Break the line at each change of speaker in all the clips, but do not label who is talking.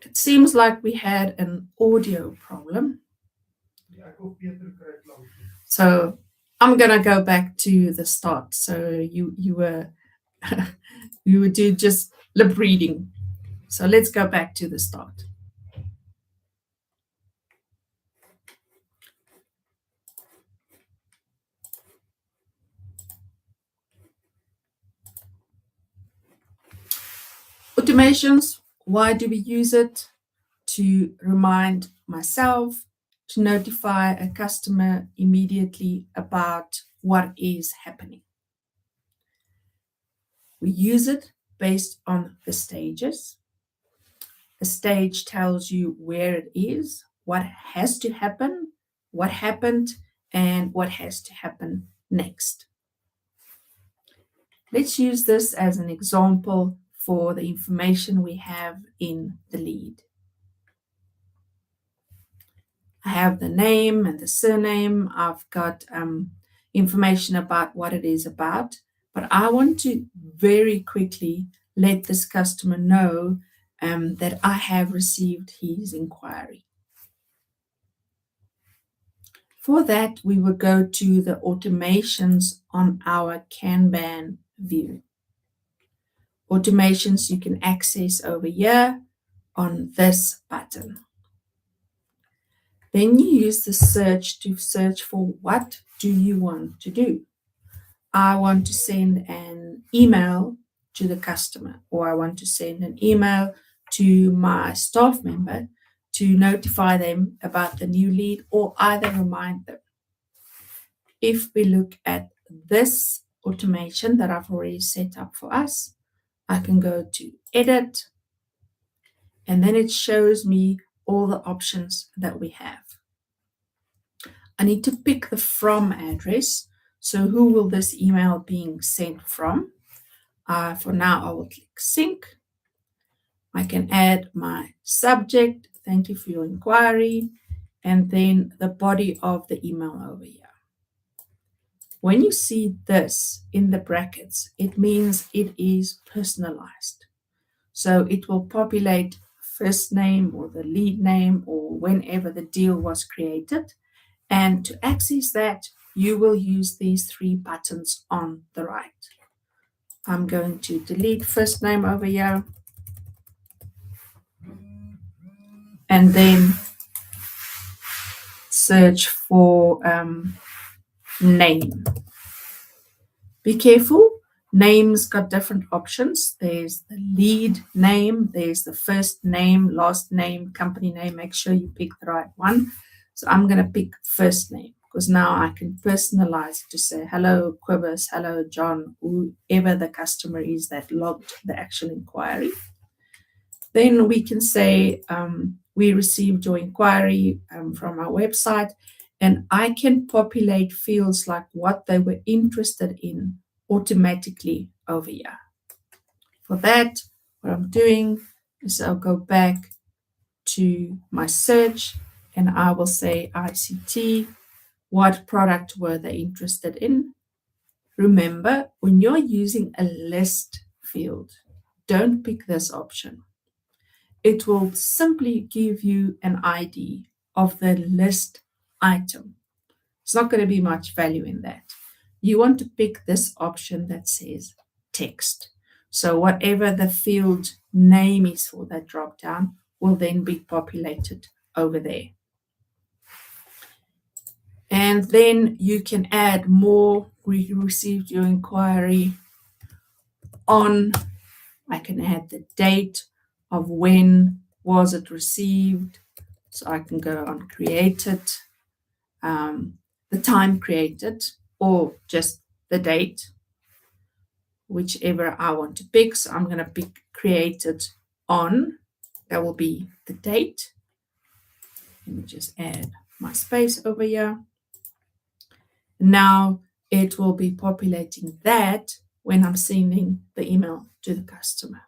It seems like we had an audio problem. So I'm gonna go back to the start. So you were you would do just lip reading. So let's go back to the start. Automations, why do we use it? To remind myself, to notify a customer immediately about what is happening. We use it based on the stages. A stage tells you where it is, what has to happen, what happened, and what has to happen next. Let's use this as an example for the information we have in the lead. I have the name and the surname. I've got information about what it is about, but I want to very quickly let this customer know that I have received his inquiry. For that, we will go to the automations on our Kanban view. Automations you can access over here on this button. Then you use the search to search for what do you want to do. I want to send an email to the customer, or I want to send an email to my staff member to notify them about the new lead or either remind them. If we look at this automation that I've already set up for us, I can go to edit, and then it shows me all the options that we have. I need to pick the from address. So who will this email being sent from? For now, I will click sync. I can add my subject, thank you for your inquiry, and then the body of the email over here. When you see this in the brackets, it means it is personalized. So it will populate first name or the lead name or whenever the deal was created. And to access that, you will use these three buttons on the right. I'm going to delete first name over here. And then search for name. Be careful. Names got different options. There's the lead name, there's the first name, last name, company name. Make sure you pick the right one. So I'm going to pick first name because now I can personalize it to say, hello, Quibus, hello, John, whoever the customer is that logged the actual inquiry. Then we can say, we received your inquiry from our website, and I can populate fields like what they were interested in automatically over here. For that, what I'm doing is I'll go back to my search and I will say ICT, what product were they interested in? Remember, when you're using a list field, don't pick this option. It will simply give you an ID of the list item. It's not going to be much value in that. You want to pick this option that says text. So whatever the field name is for that drop down will then be populated over there. And then you can add more. We received your inquiry on. I can add the date of when was it received. So I can go on created, the time created, or just the date, whichever I want to pick. So I'm going to pick created on. That will be the date. Let me just add my space over here. Now it will be populating that when I'm sending the email to the customer.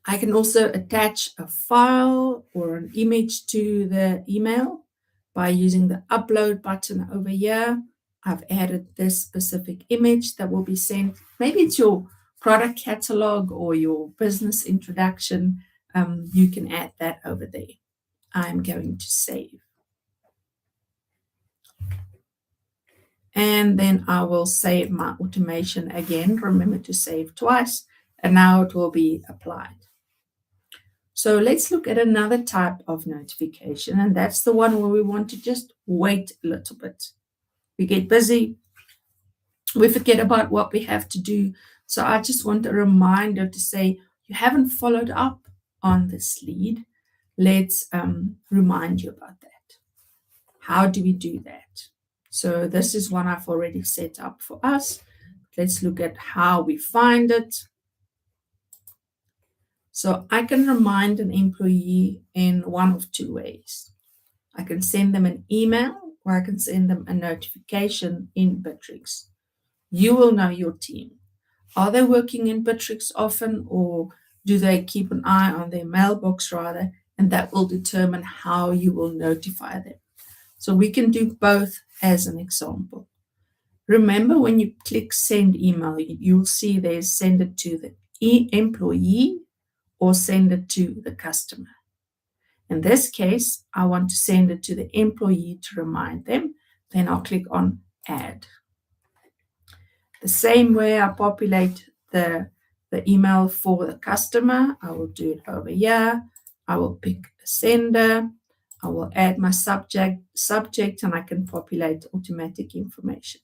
I can also attach a file or an image to the email by using the upload button over here. I've added this specific image that will be sent. Maybe it's your product catalog or your business introduction, you can add that over there. I'm going to save. And then I will save my automation again. Remember to save twice, and now it will be applied. So let's look at another type of notification, and that's the one where we want to just wait a little bit. We get busy, we forget about what we have to do. So I just want a reminder to say, you haven't followed up on this lead. Let's remind you about that. How do we do that? So this is one I've already set up for us. Let's look at how we find it. So I can remind an employee in one of two ways. I can send them an email, or I can send them a notification in Bitrix. You will know your team. Are they working in Bitrix often, or do they keep an eye on their mailbox rather? And that will determine how you will notify them. So we can do both as an example. Remember, when you click send email, you'll see there's send it to the employee or send it to the customer. In this case, I want to send it to the employee to remind them. Then I'll click on add. The same way I populate the email for the customer, I will do it over here. I will pick a sender. I will add my subject, and I can populate automatic information.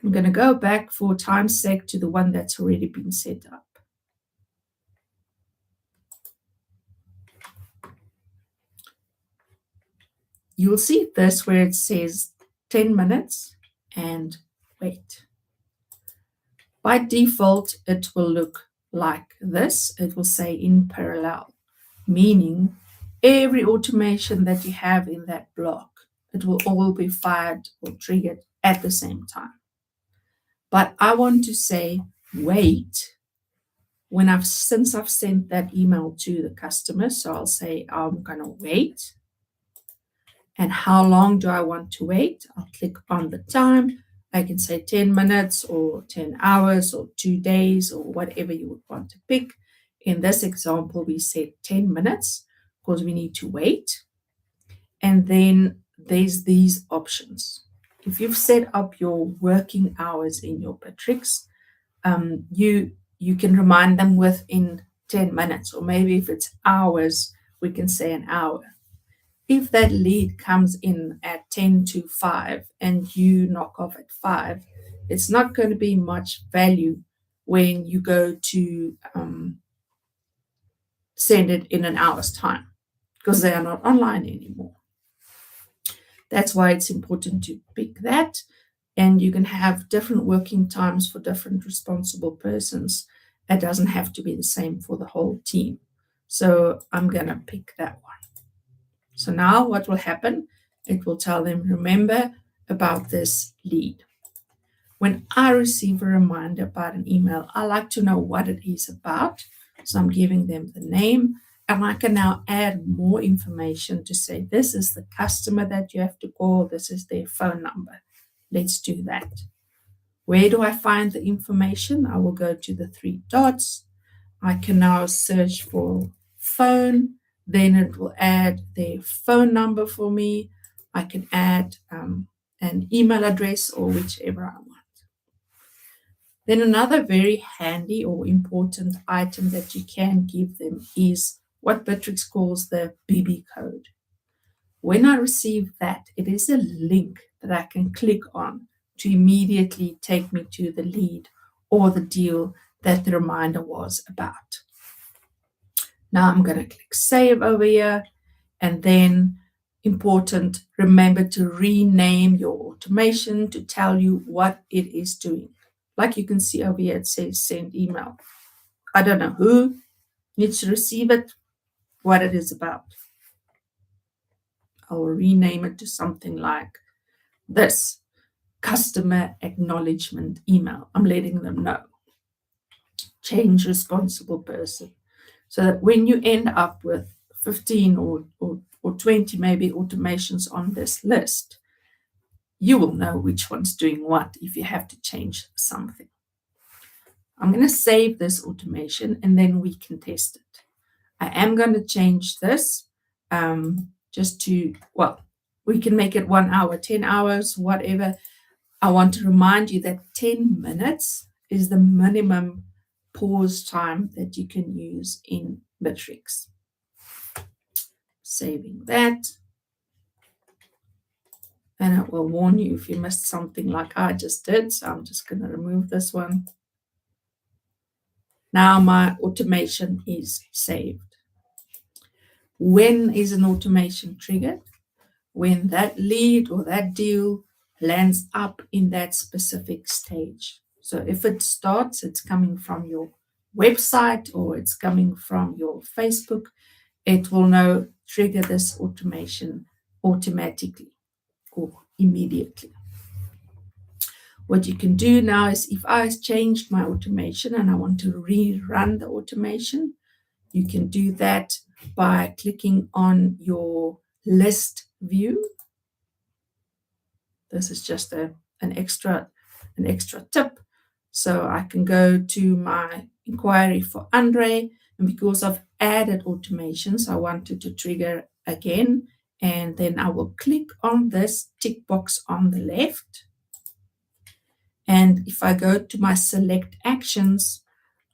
I'm going to go back for time's sake to the one that's already been set up. You will see this where it says 10 minutes and wait. By default, it will look like this. It will say in parallel, meaning every automation that you have in that block, it will all be fired or triggered at the same time. But I want to say wait since I've sent that email to the customer. So I'll say I'm going to wait. And how long do I want to wait? I'll click on the time. I can say 10 minutes or 10 hours or 2 days or whatever you would want to pick. In this example, we said 10 minutes because we need to wait. And then there's these options. If you've set up your working hours in your Bitrix, you can remind them within 10 minutes, or maybe if it's hours, we can say an hour. If that lead comes in at 10 to 5 and you knock off at 5, it's not going to be much value when you go to send it in an hour's time, because they are not online anymore. That's why it's important to pick that. And you can have different working times for different responsible persons. It doesn't have to be the same for the whole team. So I'm going to pick that one. So now what will happen? It will tell them, remember about this lead. When I receive a reminder about an email, I like to know what it is about. So I'm giving them the name, and I can now add more information to say, this is the customer that you have to call. This is their phone number. Let's do that. Where do I find the information? I will go to the 3 dots. I can now search for phone. Then it will add their phone number for me. I can add an email address or whichever I want. Then another very handy or important item that you can give them is what Bitrix calls the BB code. When I receive that, it is a link that I can click on to immediately take me to the lead or the deal that the reminder was about. Now I'm going to click save over here, and then important, remember to rename your automation to tell you what it is doing. Like you can see over here, it says send email. I don't know who needs to receive it, what it is about. I'll rename it to something like this, customer acknowledgement email. I'm letting them know. Change responsible person. So that when you end up with 15 or 20 maybe automations on this list, you will know which one's doing what if you have to change something. I'm going to save this automation and then we can test it. I am going to change this just to, well, we can make it 1 hour, 10 hours, whatever. I want to remind you that 10 minutes is the minimum pause time that you can use in Bitrix. Saving that. And it will warn you if you missed something like I just did. So I'm just going to remove this one. Now my automation is saved. When is an automation triggered? When that lead or that deal lands up in that specific stage. So if it starts, it's coming from your website or it's coming from your Facebook, it will now trigger this automation automatically or immediately. What you can do now is if I changed my automation and I want to rerun the automation, you can do that by clicking on your list view. This is just an extra tip. So I can go to my inquiry for Andre, and because I've added automations, I wanted to trigger again, and then I will click on this tick box on the left. And if I go to my select actions,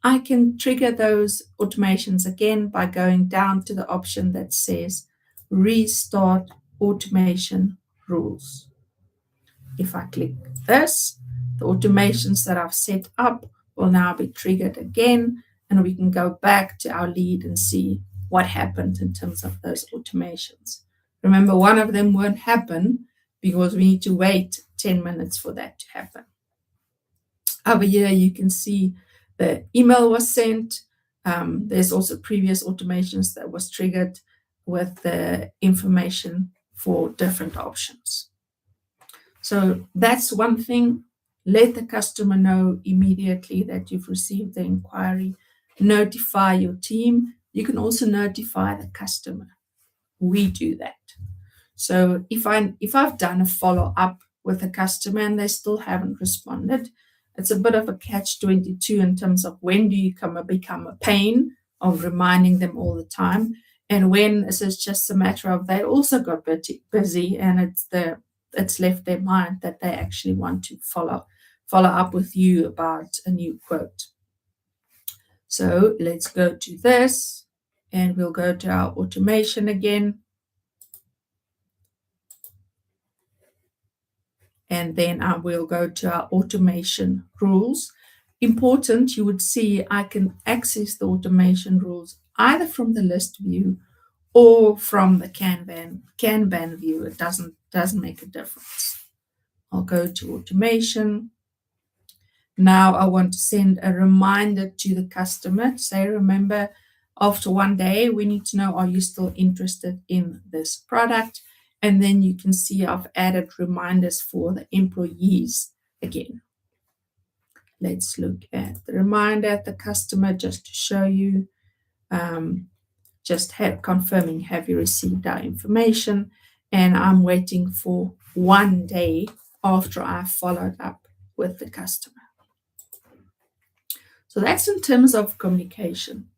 I can trigger those automations again by going down to the option that says restart automation rules. If I click this, the automations that I've set up will now be triggered again, and we can go back to our lead and see what happened in terms of those automations. Remember, one of them won't happen because we need to wait 10 minutes for that to happen. Over here, you can see the email was sent. There's also previous automations that was triggered with the information for different options. So that's one thing. Let the customer know immediately that you've received the inquiry. Notify your team. You can also notify the customer. We do that. So if I've done a follow-up with a customer and they still haven't responded, it's a bit of a catch-22 in terms of when do you become a pain of reminding them all the time, and when it's just a matter of they also got busy and it's left their mind that they actually want to follow up with you about a new quote. So let's go to this and we'll go to our automation again. And then I will go to our automation rules. Important, you would see I can access the automation rules either from the list view or from the Kanban view. It doesn't make a difference. I'll go to automation. Now I want to send a reminder to the customer. Say, remember, after 1 day, we need to know, are you still interested in this product? And then you can see I've added reminders for the employees again. Let's look at the reminder at the customer just to show you. Confirming, have you received our information? And I'm waiting for 1 day after I've followed up with the customer. So that's in terms of communication.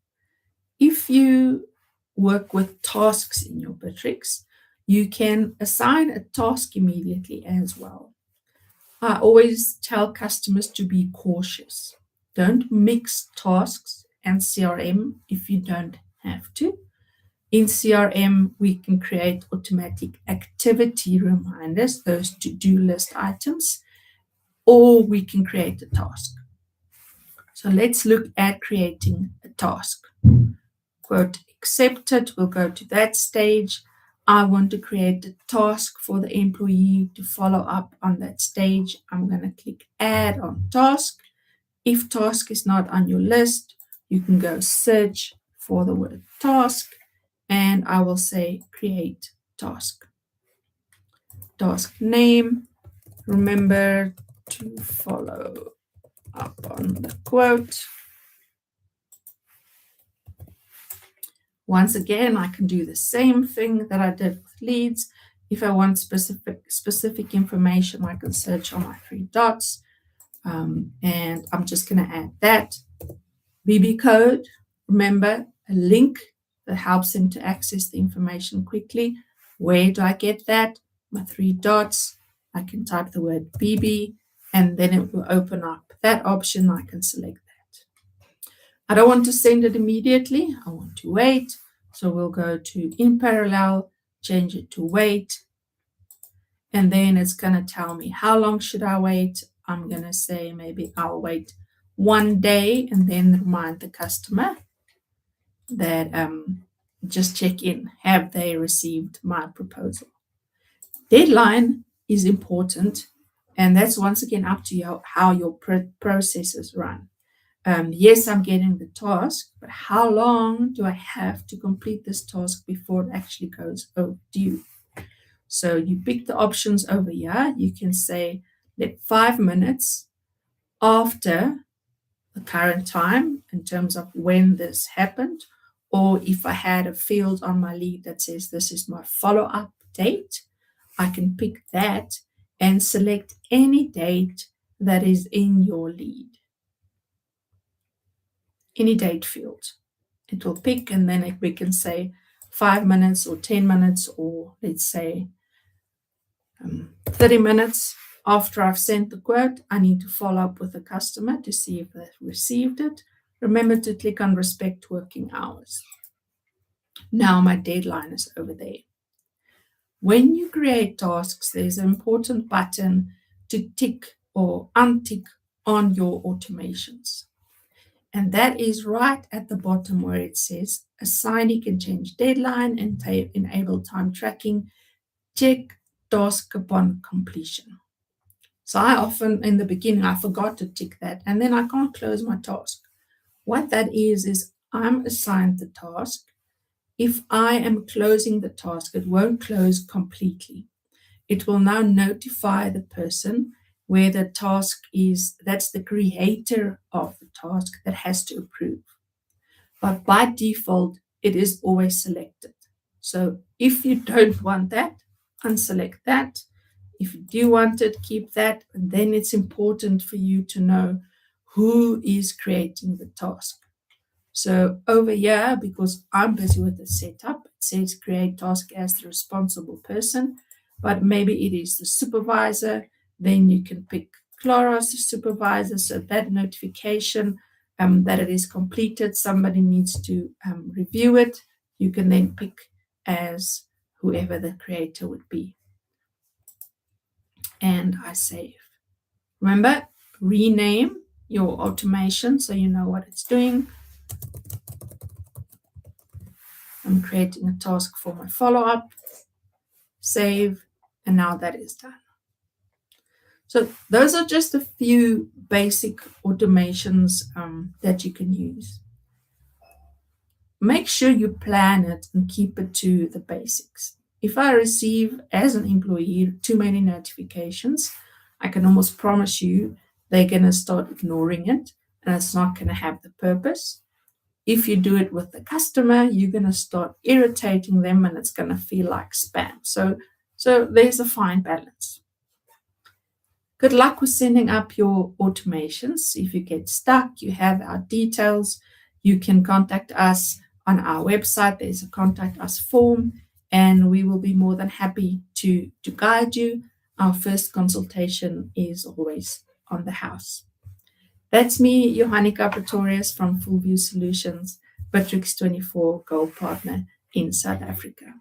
If you work with tasks in your Bitrix, you can assign a task immediately as well. I always tell customers to be cautious. Don't mix tasks and CRM if you don't have to. In CRM, we can create automatic activity reminders, those to-do list items, or we can create a task. So let's look at creating a task. Quote accepted, we'll go to that stage. I want to create a task for the employee to follow up on that stage. I'm going to click add on task. If task is not on your list, you can go search for the word task, and I will say create task. Task name, remember to follow up on the quote. Once again, I can do the same thing that I did with leads. If I want specific information, I can search on my 3 dots. And I'm just going to add that. BB code, remember, a link that helps them to access the information quickly. Where do I get that? My 3 dots. I can type the word BB, and then it will open up that option. I can select that. I don't want to send it immediately. I want to wait. So we'll go to in parallel, change it to wait, and then it's going to tell me how long should I wait. I'm going to say maybe I'll wait 1 day and then remind the customer that just check in. Have they received my proposal? Deadline is important, and that's once again up to you how your processes run. Yes, I'm getting the task, but how long do I have to complete this task before it actually goes overdue? So you pick the options over here. You can say, let 5 minutes after the current time in terms of when this happened, or if I had a field on my lead that says this is my follow-up date, I can pick that and select any date that is in your lead. Any date field. It will pick, and then we can say 5 minutes or 10 minutes, or let's say 30 minutes after I've sent the quote. I need to follow up with the customer to see if they've received it. Remember to click on respect working hours. Now my deadline is over there. When you create tasks, there's an important button to tick or untick on your automations. And that is right at the bottom where it says assign, you can change deadline and enable time tracking. Check task upon completion. So I often, in the beginning, I forgot to tick that, and then I can't close my task. What that is I'm assigned the task. If I am closing the task, it won't close completely. It will now notify the person where the task is, that's the creator of the task that has to approve. But by default, it is always selected. So if you don't want that, unselect that. If you do want it, keep that. And then it's important for you to know who is creating the task. So over here, because I'm busy with the setup, it says create task as the responsible person, but maybe it is the supervisor. Then you can pick Clara as the supervisor, so that notification that it is completed, somebody needs to review it. You can then pick as whoever the creator would be. And I save. Remember, rename your automation so you know what it's doing. I'm creating a task for my follow-up, save, and now that is done. So those are just a few basic automations that you can use. Make sure you plan it and keep it to the basics. If I receive, as an employee, too many notifications, I can almost promise you they're going to start ignoring it, and it's not going to have the purpose. If you do it with the customer, you're going to start irritating them, and it's going to feel like spam. So there's a fine balance. Good luck with sending up your automations. If you get stuck, you have our details. You can contact us on our website. There's a contact us form, and we will be more than happy to guide you. Our first consultation is always on the house. That's me, Johannika Pretorius from Fullview Solutions, Bitrix24 Gold Partner in South Africa.